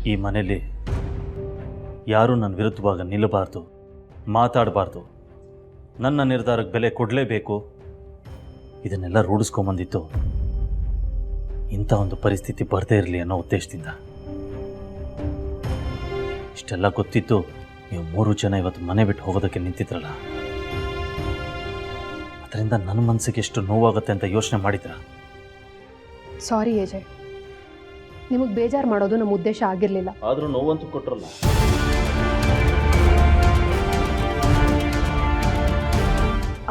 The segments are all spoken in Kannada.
ಈ ಮನೆಯಲ್ಲಿ ಯಾರೂ ನನ್ನ ವಿರುದ್ಧವಾಗಿ ನಿಲ್ಲಬಾರ್ದು, ಮಾತಾಡಬಾರ್ದು, ನನ್ನ ನಿರ್ಧಾರಕ್ಕೆ ಬೆಲೆ ಕೊಡಲೇಬೇಕು, ಇದನ್ನೆಲ್ಲ ರೂಢಿಸ್ಕೊಂಬಂದಿತ್ತು ಇಂಥ ಒಂದು ಪರಿಸ್ಥಿತಿ ಬರದೇ ಇರಲಿ ಅನ್ನೋ ಉದ್ದೇಶದಿಂದ. ಇಷ್ಟೆಲ್ಲ ಗೊತ್ತಿತ್ತು ನೀವು 3 ಜನ ಇವತ್ತು ಮನೆ ಬಿಟ್ಟು ಹೋಗೋದಕ್ಕೆ ನಿಂತಿದ್ರಲ್ಲ, ಅದರಿಂದ ನನ್ನ ಮನಸ್ಸಿಗೆ ಎಷ್ಟು ನೋವಾಗುತ್ತೆ ಅಂತ ಯೋಚನೆ ಮಾಡಿದ್ರ? ಸಾರಿ ಅಜಯ್, ನಿಮಗೆ ಬೇಜಾರು ಮಾಡೋದು ನಮ್ಮ ಉದ್ದೇಶ ಆಗಿರಲಿಲ್ಲ. ಆದರೂ ನೋವಂತೂ ಕೊಟ್ರಲ್ಲ.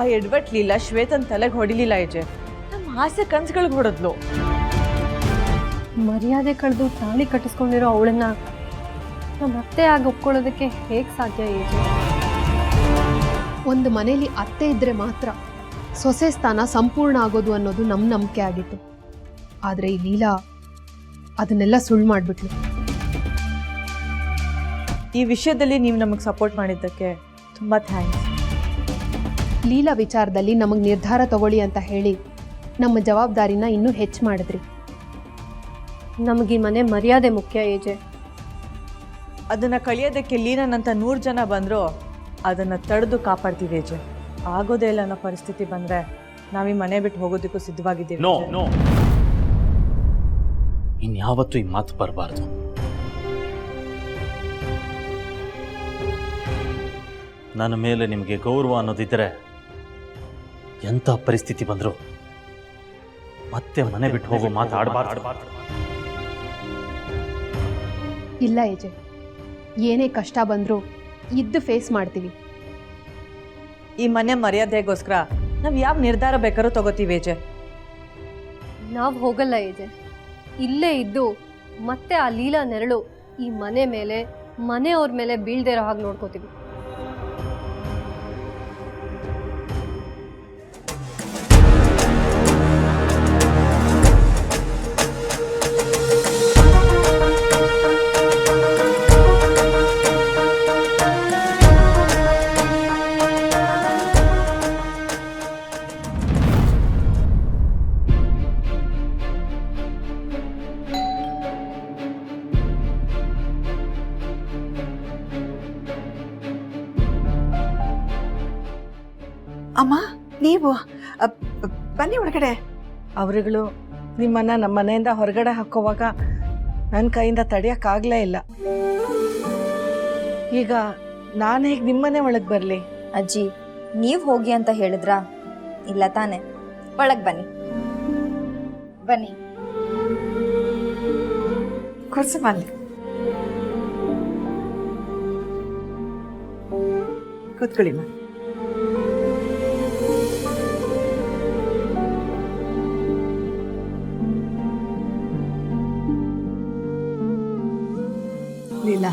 ಆ ಎಡ್ವರ್ಟ್ ಲೀಲಾ ಶ್ವೇತನ್ ತಲೆಗೆ ಹೊಡಿಲಿಲ್ಲ ಅಜಯ್, ನಮ್ಮ ಆಸೆ ಕನ್ಸುಗಳಿಗೆ ಹೊಡೆದ್ಲು. ಮರ್ಯಾದೆ ಕಳೆದು ತಾಳಿ ಕಟ್ಟಿಸ್ಕೊಂಡಿರೋ ಅವಳನ್ನ ನಮ್ಮ ಅತ್ತೆ ಆಗಿ ಒಪ್ಕೊಳ್ಳೋದಕ್ಕೆ ಹೇಗೆ ಸಾಧ್ಯ ಅಜಯ್? ಒಂದು ಮನೇಲಿ ಅತ್ತೆ ಇದ್ರೆ ಮಾತ್ರ ಸೊಸೆ ಸ್ಥಾನ ಸಂಪೂರ್ಣ ಆಗೋದು ಅನ್ನೋದು ನಮ್ಮ ನಂಬಿಕೆ ಆಗಿತ್ತು. ಆದರೆ ಈ ಲೀಲಾ ಅದನ್ನೆಲ್ಲ ಸುಳ್ಳು ಮಾಡಿಬಿಟ್ಲು. ಈ ವಿಷಯದಲ್ಲಿ ನೀವು ನಮಗೆ ಸಪೋರ್ಟ್ ಮಾಡಿದ್ದಕ್ಕೆ ತುಂಬ ಥ್ಯಾಂಕ್ಸ್. ಲೀಲಾ ವಿಚಾರದಲ್ಲಿ ನಮಗೆ ನಿರ್ಧಾರ ತಗೊಳ್ಳಿ ಅಂತ ಹೇಳಿ ನಮ್ಮ ಜವಾಬ್ದಾರಿನ ಇನ್ನೂ ಹೆಚ್ಚು ಮಾಡಿದ್ರಿ. ನಮಗೆ ಮನೆ ಮರ್ಯಾದೆ ಮುಖ್ಯ ಅಜಯ್. ಅದನ್ನು ಕಳಿಯೋದಕ್ಕೆ ಲೀನನಂತ 100 ಜನ ಬಂದರೂ ಅದನ್ನು ತಡೆದು ಕಾಪಾಡ್ತೀವಿ ಅಜಯ್. ಆಗೋದೇ ಇಲ್ಲ ಅನ್ನೋ ಪರಿಸ್ಥಿತಿ ಬಂದರೆ ನಾವೀ ಮನೆ ಬಿಟ್ಟು ಹೋಗೋದಕ್ಕೂ ಸಿದ್ಧವಾಗಿದ್ದೀವಿ. ನೋ ನೋ, ಇನ್ಯಾವತ್ತೂ ಈ ಮಾತು ಬರಬಾರ್ದು. ನನ್ನ ಮೇಲೆ ನಿಮಗೆ ಗೌರವ ಅನ್ನೋದಿದ್ದರೆ ಎಂಥ ಪರಿಸ್ಥಿತಿ ಬಂದರೂ ಮತ್ತೆ ಮನೆ ಬಿಟ್ಟು ಹೋಗೋ ಮಾತು ಆಡಬಾರ್ದು. ಇಲ್ಲ ಅಜಯ್, ಏನೇ ಕಷ್ಟ ಬಂದರೂ ಇದ್ದು ಫೇಸ್ ಮಾಡ್ತೀವಿ. ಈ ಮನೆ ಮರ್ಯಾದೆಗೋಸ್ಕರ ನಾವು ಯಾವ ನಿರ್ಧಾರ ಬೇಕಾದ್ರೂ ತಗೋತೀವಿ ಅಜಯ್. ನಾವು ಹೋಗಲ್ಲ ಅಜಯ್, ಇಲ್ಲೇ ಇದ್ದು ಮತ್ತೆ ಆ ಲೀಲಾ ನೆರಳು ಈ ಮನೆ ಮೇಲೆ ಮನೆಯವ್ರ ಮೇಲೆ ಬೀಳ್ದೇ ಇರೋ ಹಾಗೆ ನೋಡ್ಕೋತೀವಿ. ಅಮ್ಮ, ನೀವು ಬನ್ನಿ ಒಳಗಡೆ. ಅವರುಗಳು ನಿಮ್ಮನ್ನು ನಮ್ಮ ಮನೆಯಿಂದ ಹೊರಗಡೆ ಹಾಕೋವಾಗ ನನ್ನ ಕೈಯಿಂದ ತಡೆಯೋಕ್ಕಾಗಲೇ ಇಲ್ಲ. ಈಗ ನಾನು ಹೇಗೆ ನಿಮ್ಮನೆ ಒಳಗೆ ಬರಲಿ? ಅಜ್ಜಿ, ನೀವು ಹೋಗಿ ಅಂತ ಹೇಳಿದ್ರಾ? ಇಲ್ಲ ತಾನೆ, ಒಳಗೆ ಬನ್ನಿ. ಬನ್ನಿ, ಕುರ್ಸಮ್ಮ ಅಲ್ಲಿ ಕೂತ್ಕೊಳ್ಳಿಮ್ಮ. ಲೀಲಾ,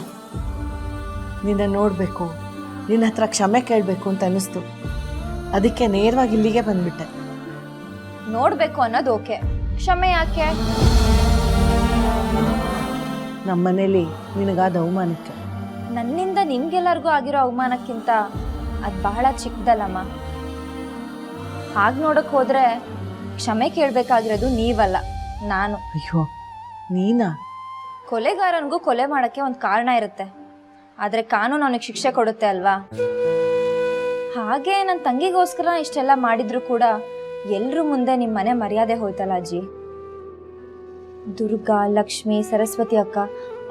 ನಿನ್ನ ನೋಡಬೇಕು, ನಿನ್ನ ಹತ್ರ ಕ್ಷಮೆ ಕೇಳಬೇಕು ಅಂತ ಅನ್ನಿಸ್ತು. ಅದಕ್ಕೆ ನೇರವಾಗಿ ಇಲ್ಲಿಗೆ ಬಂದ್ಬಿಟ್ಟೆ. ನೋಡ್ಬೇಕು ಅನ್ನೋದು ಓಕೆ, ಕ್ಷಮೆ ಯಾಕೆ? ನಮ್ಮ ಮನೇಲಿ ನಿನಗಾದ ಅವಮಾನಕ್ಕೆ ನನ್ನಿಂದ ನಿಮ್ಗೆಲ್ಲರಿಗೂ ಆಗಿರೋ ಅವಮಾನಕ್ಕಿಂತ ಅದು ಬಹಳ ಚಿಕ್ಕದಲ್ಲಮ್ಮ. ಹಾಗೆ ನೋಡಕ್ ಹೋದ್ರೆ ಕ್ಷಮೆ ಕೇಳಬೇಕಾಗಿರೋದು ನೀವಲ್ಲ, ನಾನು. ಅಯ್ಯೋ, ನೀನಾ? ಕೊಲೆಗಾರನಿಗೂ ಕೊಲೆ ಮಾಡೋಕ್ಕೆ ಒಂದು ಕಾರಣ ಇರುತ್ತೆ, ಆದರೆ ಕಾನೂನು ಅವನಿಗೆ ಶಿಕ್ಷೆ ಕೊಡುತ್ತೆ ಅಲ್ವಾ? ಹಾಗೆ ನನ್ನ ತಂಗಿಗೋಸ್ಕರ ಇಷ್ಟೆಲ್ಲ ಮಾಡಿದ್ರು ಕೂಡ ಎಲ್ಲರೂ ಮುಂದೆ ನಿಮ್ಮ ಮನೆ ಮರ್ಯಾದೆ ಹೋಯ್ತಲ್ಲ ಅಜ್ಜಿ. ದುರ್ಗಾ, ಲಕ್ಷ್ಮಿ, ಸರಸ್ವತಿ ಅಕ್ಕ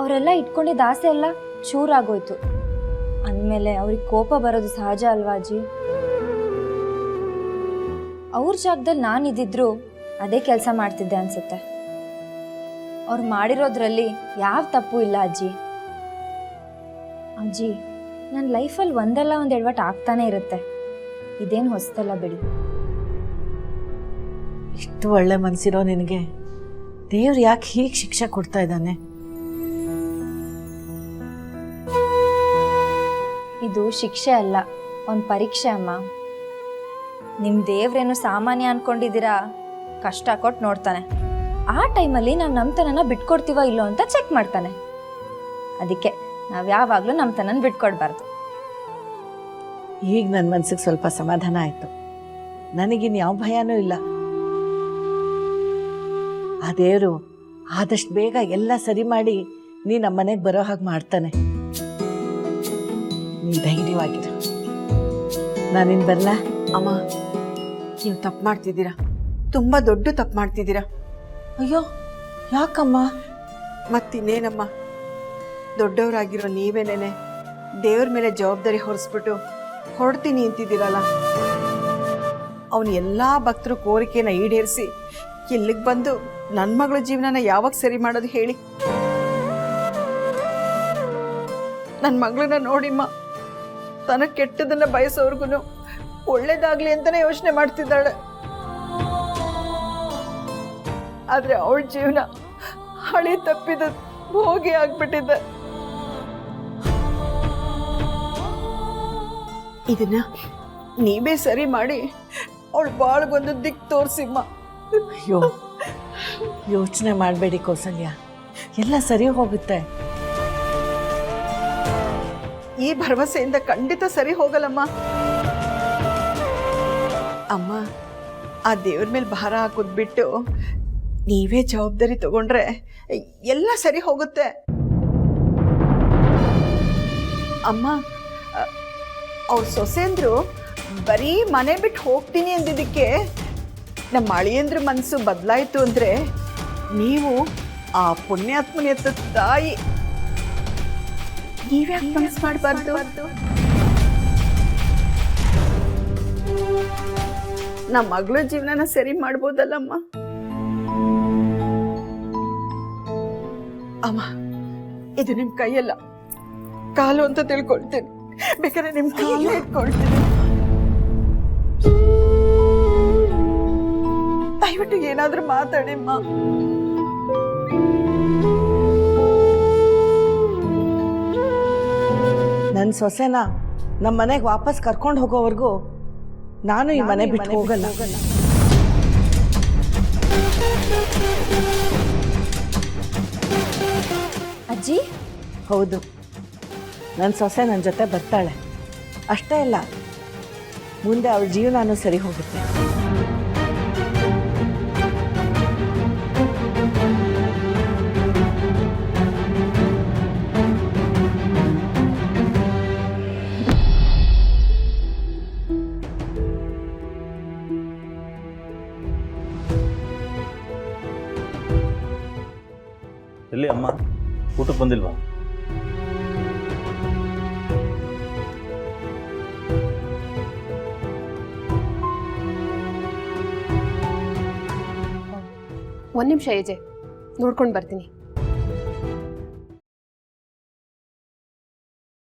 ಅವರೆಲ್ಲ ಇಟ್ಕೊಂಡಿದ್ದ ಆಸೆ ಎಲ್ಲ ಚೂರಾಗೋಯ್ತು. ಅಂದಮೇಲೆ ಅವ್ರಿಗೆ ಕೋಪ ಬರೋದು ಸಹಜ ಅಲ್ವಾ ಅಜ್ಜಿ? ಅವ್ರ ಜಾಗದಲ್ಲಿ ನಾನಿದ್ದಿದ್ರು ಅದೇ ಕೆಲಸ ಮಾಡ್ತಿದ್ದೆ ಅನ್ಸುತ್ತೆ. ಅವ್ರು ಮಾಡಿರೋದ್ರಲ್ಲಿ ಯಾವ ತಪ್ಪು ಇಲ್ಲ ಅಜ್ಜಿ. ಅಜ್ಜಿ, ನನ್ನ ಲೈಫಲ್ಲಿ ಒಂದಲ್ಲ ಒಂದು ಎಡವಟ್ಟು ಆಗ್ತಾನೆ ಇರುತ್ತೆ, ಇದೇನು ಹೊಸದಲ್ಲ ಬಿಡಿ. ಇಷ್ಟು ಒಳ್ಳೆ ಮನಸ್ಸಿರೋ ನಿನಗೆ ದೇವ್ರು ಯಾಕೆ ಹೀಗೆ ಶಿಕ್ಷೆ ಕೊಡ್ತಾ ಇದ್ದಾನೆ? ಇದು ಶಿಕ್ಷೆ ಅಲ್ಲ, ಒಂದು ಪರೀಕ್ಷೆ ಅಮ್ಮ. ನಿಮ್ಮ ದೇವ್ರೇನು ಸಾಮಾನ್ಯ ಅನ್ಕೊಂಡಿದ್ದೀರಾ? ಕಷ್ಟ ಕೊಟ್ಟು ನೋಡ್ತಾನೆ. ಆ ಟೈಮಲ್ಲಿ ನಾವು ನಮ್ಮತನನ ಬಿಟ್ಕೊಡ್ತೀವೋ ಇಲ್ಲೋ ಅಂತ ಚೆಕ್ ಮಾಡ್ತಾನೆ. ಅದಕ್ಕೆ ನಾವು ಯಾವಾಗಲೂ ನಮ್ಮತನನ ಬಿಟ್ಕೊಡ್ಬಾರ್ದು. ಈಗ ನನ್ನ ಮನಸ್ಸಿಗೆ ಸ್ವಲ್ಪ ಸಮಾಧಾನ ಆಯಿತು. ನನಗಿನ್ ಯಾವ ಭಯನೂ ಇಲ್ಲ. ಆ ದೇವರು ಆದಷ್ಟು ಬೇಗ ಎಲ್ಲ ಸರಿ ಮಾಡಿ ನೀ ನಮ್ಮನೆಗೆ ಬರೋ ಹಾಗೆ ಮಾಡ್ತಾನೆ. ನೀನು ಧೈರ್ಯವಾಗಿರು. ನಾನಿನ್ ಬರಲಾ? ಅಮ್ಮ, ನೀವು ತಪ್ಪು ಮಾಡ್ತಿದ್ದೀರಾ, ತುಂಬ ದೊಡ್ಡ ತಪ್ಪು ಮಾಡ್ತಿದ್ದೀರಾ. ಅಯ್ಯೋ ಯಾಕಮ್ಮ? ಮತ್ತಿನ್ನೇನಮ್ಮ, ದೊಡ್ಡವರಾಗಿರೋ ನೀವೇನೇನೆ ದೇವ್ರ ಮೇಲೆ ಜವಾಬ್ದಾರಿ ಹೊರಿಸ್ಬಿಟ್ಟು ಹೊರಡ್ತೀನಿ ಅಂತಿದ್ದೀರಲ್ಲ. ಅವನು ಎಲ್ಲ ಭಕ್ತರು ಕೋರಿಕೆನ ಈಡೇರಿಸಿ ಇಲ್ಲಿಗೆ ಬಂದು ನನ್ನ ಮಗಳ ಜೀವನನ ಯಾವಾಗ ಸರಿ ಮಾಡೋದು ಹೇಳಿ? ನನ್ನ ಮಗಳನ್ನ ನೋಡಿಮ್ಮ, ತನಗೆ ಕೆಟ್ಟದನ್ನ ಬಯಸೋರ್ಗು ಒಳ್ಳೇದಾಗ್ಲಿ ಅಂತಾನೆ ಯೋಚನೆ ಮಾಡ್ತಿದ್ದಾಳೆ. ಆದ್ರೆ ಅವಳ ಜೀವನ ಹಳಿ ತಪ್ಪಿದ ಹೋಗಿ ಆಗ್ಬಿಟ್ಟಿದ್ದ. ಇದನ್ನ ನೀವೇ ಸರಿ ಮಾಡಿ ಅವಳು ಬಾಳ್ಗೊಂದು ದಿಕ್ ತೋರ್ಸಿಮ್ಮ. ಅಯ್ಯೋ ಯೋಚನೆ ಮಾಡಬೇಡಿ ಕೌಸಲ್ಯ, ಎಲ್ಲ ಸರಿ ಹೋಗುತ್ತೆ. ಈ ಭರವಸೆಯಿಂದ ಖಂಡಿತ ಸರಿ ಹೋಗಲ್ಲಮ್ಮ. ಅಮ್ಮ, ಆ ದೇವ್ರ ಮೇಲೆ ಭಾರ ಹಾಕೋದ್ ಬಿಟ್ಟು ನೀವೇ ಜವಾಬ್ದಾರಿ ತಗೊಂಡ್ರೆ ಎಲ್ಲ ಸರಿ ಹೋಗುತ್ತೆ. ಅಮ್ಮ, ಅವ್ರ ಸೊಸೆಂದ್ರು ಬರೀ ಮನೆ ಬಿಟ್ಟು ಹೋಗ್ತೀನಿ ಅಂದಿದ್ದಕ್ಕೆ ನಮ್ಮ ಅಳಿಯಂದ್ರ ಮನಸ್ಸು ಬದಲಾಯಿತು ಅಂದ್ರೆ ನೀವು ಆ ಪುಣ್ಯಾತ್ಮನ ಎತ್ತ ತಾಯಿ, ನೀವ್ಯಾಕೆ ಮನಸ್ಸು ಮಾಡಬಾರ್ದು? ನಮ್ಮ ಮಗಳ ಜೀವನನ ಸರಿ ಮಾಡ್ಬೋದಲ್ಲಮ್ಮ. ಅಮ್ಮ, ಇದು ನಿಮ್ ಕೈಯಲ್ಲ, ಕಾಲು ಅಂತ ತಿಳ್ಕೊಳ್ತೇನೆ. ಬೇಕಾದ್ರೆ ನಿಮ್ ಕೈಯಲ್ಲೇ ಇಟ್ಕೊಳ್ತೀನಿ. ದಯವಿಟ್ಟು ಏನಾದ್ರೂ ಮಾತಾಡಿಮ್ಮ. ನನ್ನ ಸೊಸೆನ ನಮ್ಮ ಮನೆಗೆ ವಾಪಸ್ ಕರ್ಕೊಂಡು ಹೋಗೋವರೆಗೂ ನಾನು ಈ ಮನೆ ಬಿಟ್ಟು ಹೋಗಲ್ಲ. ಅಜ್ಜಿ, ಹೌದು, ನನ್ನ ಸೊಸೆ ನನ್ನ ಜೊತೆ ಬರ್ತಾಳೆ. ಅಷ್ಟೇ ಅಲ್ಲ, ಮುಂದೆ ಅವಳ ಜೀವನನೂ ಸರಿ ಹೋಗುತ್ತೆ. ಎಲ್ಲಿ ಅಮ್ಮ, ಊಟಕ್ಕೆ ಬಂದಿಲ್ವಾ? ಒಂದು ನಿಮಿಷ ಏಜೆ, ನೋಡ್ಕೊಂಡು ಬರ್ತೀನಿ.